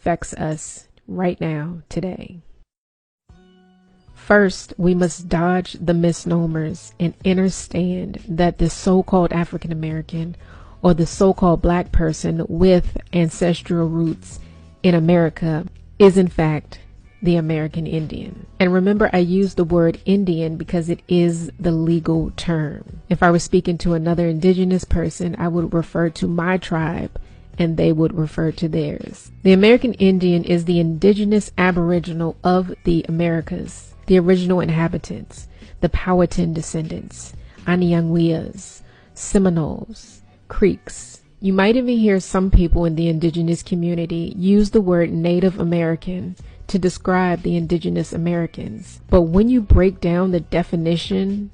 affects us right now, today. First, we must dodge the misnomers and understand that the so-called African American or the so-called black person with ancestral roots in America is in fact the American Indian. And remember, I use the word Indian because it is the legal term. If I were speaking to another indigenous person, I would refer to my tribe and they would refer to theirs. The American Indian is the indigenous aboriginal of the Americas, the original inhabitants, the Powhatan descendants, Anyanguias, Seminoles, Creeks. You might even hear some people in the indigenous community use the word Native American to describe the indigenous Americans. But when you break down the definition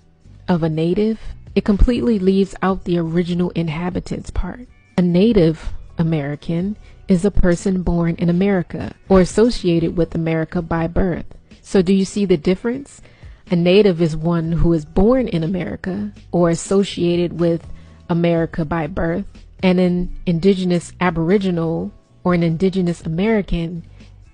of a native, it completely leaves out the original inhabitants part. A Native American is a person born in America or associated with America by birth. So do you see the difference? A native is one who is born in America or associated with America by birth, and an indigenous aboriginal or an indigenous American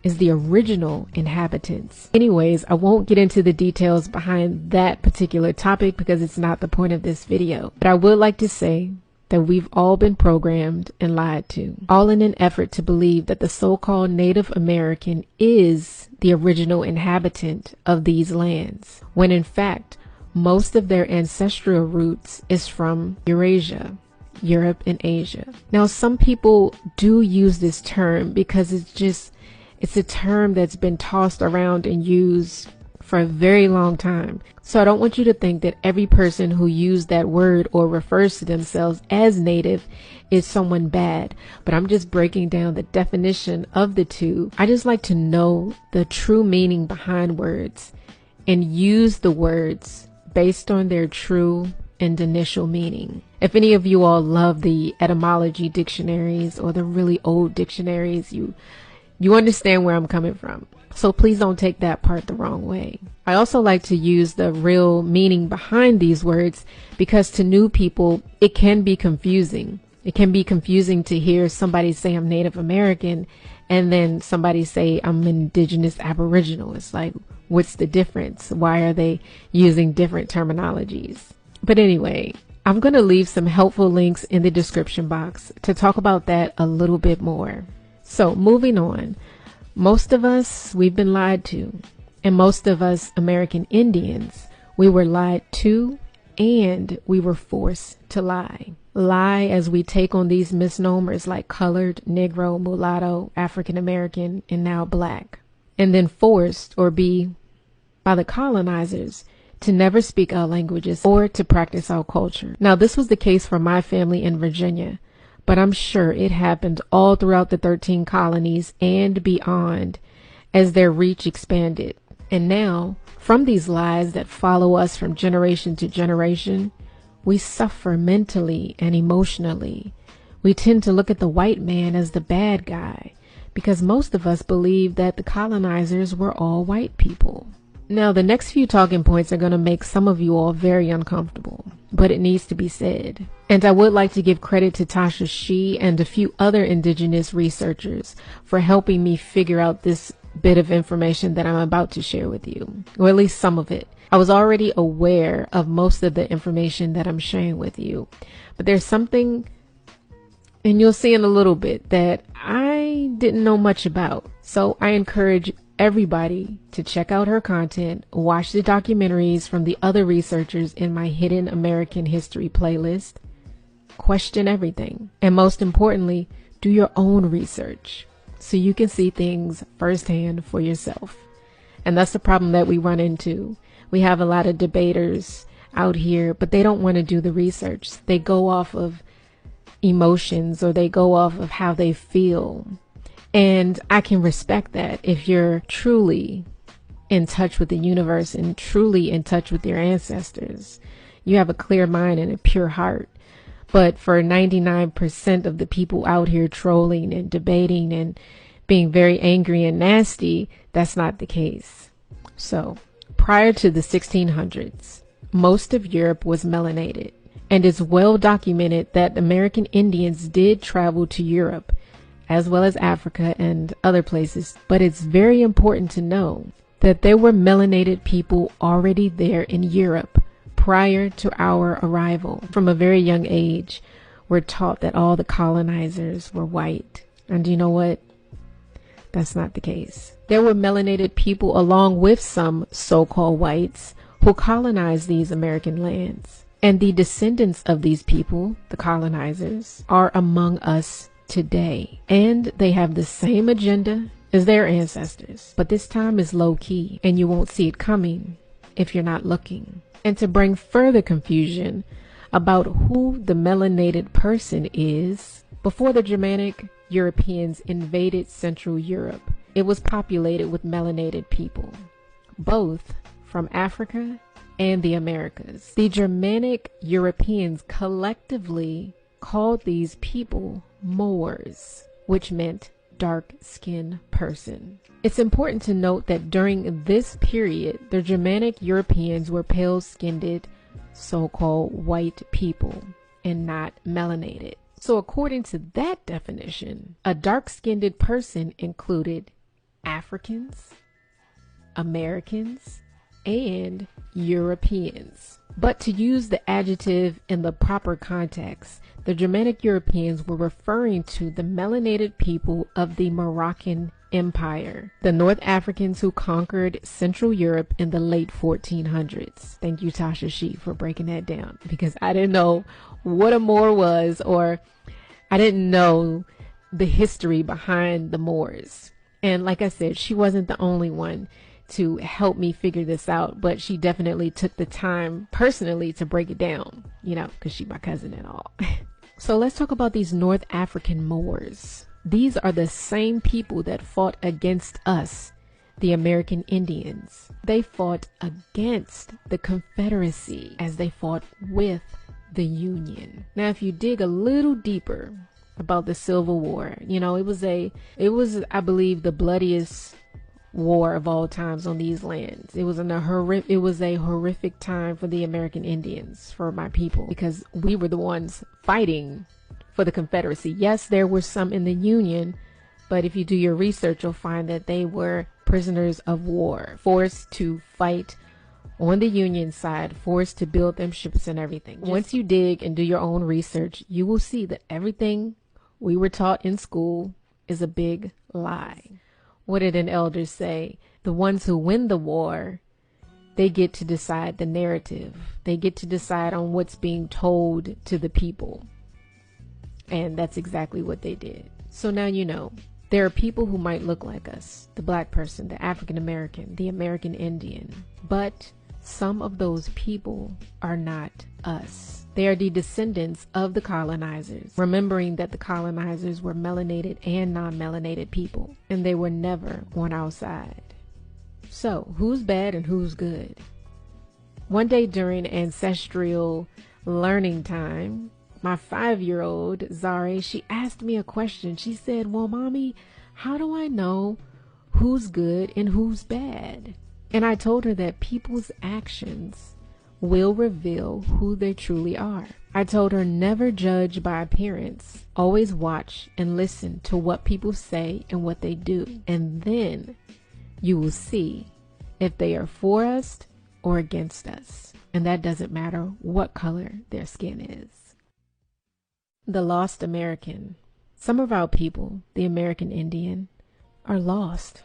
is the original inhabitants. Anyways, I won't get into the details behind that particular topic because it's not the point of this video. But I would like to say that we've all been programmed and lied to, all in an effort to believe that the so-called Native American is the original inhabitant of these lands, when in fact, most of their ancestral roots is from Eurasia, Europe and Asia. Now, some people do use this term because it's a term that's been tossed around and used for a very long time. So I don't want you to think that every person who used that word or refers to themselves as Native is someone bad, but I'm just breaking down the definition of the two. I just like to know the true meaning behind words and use the words based on their true and initial meaning. If any of you all love the etymology dictionaries or the really old dictionaries, you understand where I'm coming from. So please don't take that part the wrong way. I also like to use the real meaning behind these words because to new people, it can be confusing. It can be confusing to hear somebody say I'm Native American and then somebody say I'm indigenous aboriginal. It's like, what's the difference? Why are they using different terminologies? But anyway, I'm going to leave some helpful links in the description box to talk about that a little bit more. So moving on, most of us, we've been lied to, and most of us American Indians, we were lied to and we were forced to lie. Lie as we take on these misnomers like colored, Negro, mulatto, African American, and now black, and then forced or be by the colonizers to never speak our languages or to practice our culture. Now, this was the case for my family in Virginia, but I'm sure it happened all throughout the 13 colonies and beyond as their reach expanded. And now, from these lies that follow us from generation to generation, we suffer mentally and emotionally. We tend to look at the white man as the bad guy because most of us believe that the colonizers were all white people. Now, the next few talking points are going to make some of you all very uncomfortable, but it needs to be said. And I would like to give credit to Tasha Shee and a few other indigenous researchers for helping me figure out this bit of information that I'm about to share with you, or at least some of it. I was already aware of most of the information that I'm sharing with you, but there's something, and you'll see in a little bit, that I didn't know much about. So I encourage everybody to check out her content, watch the documentaries from the other researchers in my Hidden American History playlist, question everything, and most importantly, do your own research so you can see things firsthand for yourself. And that's the problem that we run into. We have a lot of debaters out here, but they don't want to do the research. They go off of emotions or they go off of how they feel. And I can respect that if you're truly in touch with the universe and truly in touch with your ancestors. You have a clear mind and a pure heart. But for 99% of the people out here trolling and debating and being very angry and nasty, that's not the case. So, prior to the 1600s, most of Europe was melanated, and it's well documented that American Indians did travel to Europe as well as Africa and other places. But it's very important to know that there were melanated people already there in Europe prior to our arrival. From a very young age, we're taught that all the colonizers were white. And you know what? That's not the case. There were melanated people along with some so-called whites who colonized these American lands. And the descendants of these people, the colonizers, are among us today. And they have the same agenda as their ancestors. But this time is low-key, and you won't see it coming if you're not looking. And to bring further confusion about who the melanated person is, before the Germanic Europeans invaded Central Europe, it was populated with melanated people, both from Africa and the Americas. The Germanic Europeans collectively called these people Moors, which meant dark-skinned person. It's important to note that during this period, the Germanic Europeans were pale-skinned, so-called white people, and not melanated. So according to that definition, a dark-skinned person included Africans, Americans, and Europeans. But to use the adjective in the proper context, the Germanic Europeans were referring to the melanated people of the Moroccan Empire, the North Africans who conquered Central Europe in the late 1400s. Thank you, Tasha She, for breaking that down, because I didn't know what a Moor was, or I didn't know the history behind the Moors. And like I said, she wasn't the only one to help me figure this out, but she definitely took the time personally to break it down, you know, because she's my cousin and all. So let's talk about these North African Moors. These are the same people that fought against us, the American Indians. They fought against the Confederacy as they fought with the Union. Now, if you dig a little deeper about the Civil War, you know, it was I believe the bloodiest war of all times on these lands. It was a horrific time for the American Indians, for my people, because we were the ones fighting for the Confederacy. Yes, there were some in the Union, but if you do your research, you'll find that they were prisoners of war, forced to fight on the Union side, forced to build them ships and everything. Once you dig and do your own research, you will see that everything we were taught in school is a big lie. What did an elder say? The ones who win the war, they get to decide the narrative. They get to decide on what's being told to the people. And that's exactly what they did. So now you know, there are people who might look like us, the black person, the African American, the American Indian, but some of those people are not us. They are the descendants of the colonizers, remembering that the colonizers were melanated and non-melanated people, and they were never on our side. So, who's bad and who's good? One day during ancestral learning time, my 5-year-old, Zari, she asked me a question. She said, well, Mommy, how do I know who's good and who's bad? And I told her that people's actions will reveal who they truly are. I told her never judge by appearance. Always watch and listen to what people say and what they do. And then you will see if they are for us or against us. And that doesn't matter what color their skin is. The lost American. Some of our people, the American Indian, are lost.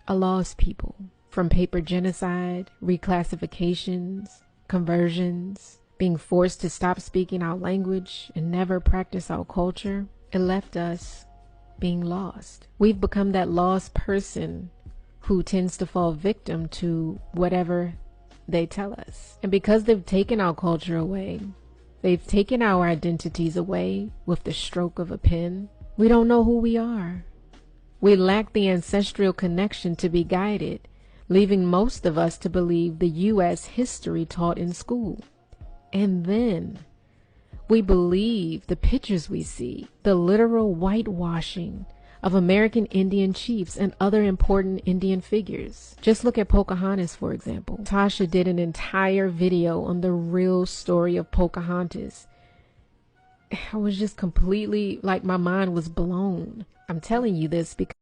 A lost people. From paper genocide, reclassifications, conversions, being forced to stop speaking our language and never practice our culture, it left us being lost. We've become that lost person who tends to fall victim to whatever they tell us. And because they've taken our culture away, they've taken our identities away with the stroke of a pen, we don't know who we are. We lack the ancestral connection to be guided, leaving most of us to believe the U.S. history taught in school. And then we believe the pictures we see, the literal whitewashing of American Indian chiefs and other important Indian figures. Just look at Pocahontas, for example. Tasha did an entire video on the real story of Pocahontas. I was just completely like, my mind was blown. I'm telling you this because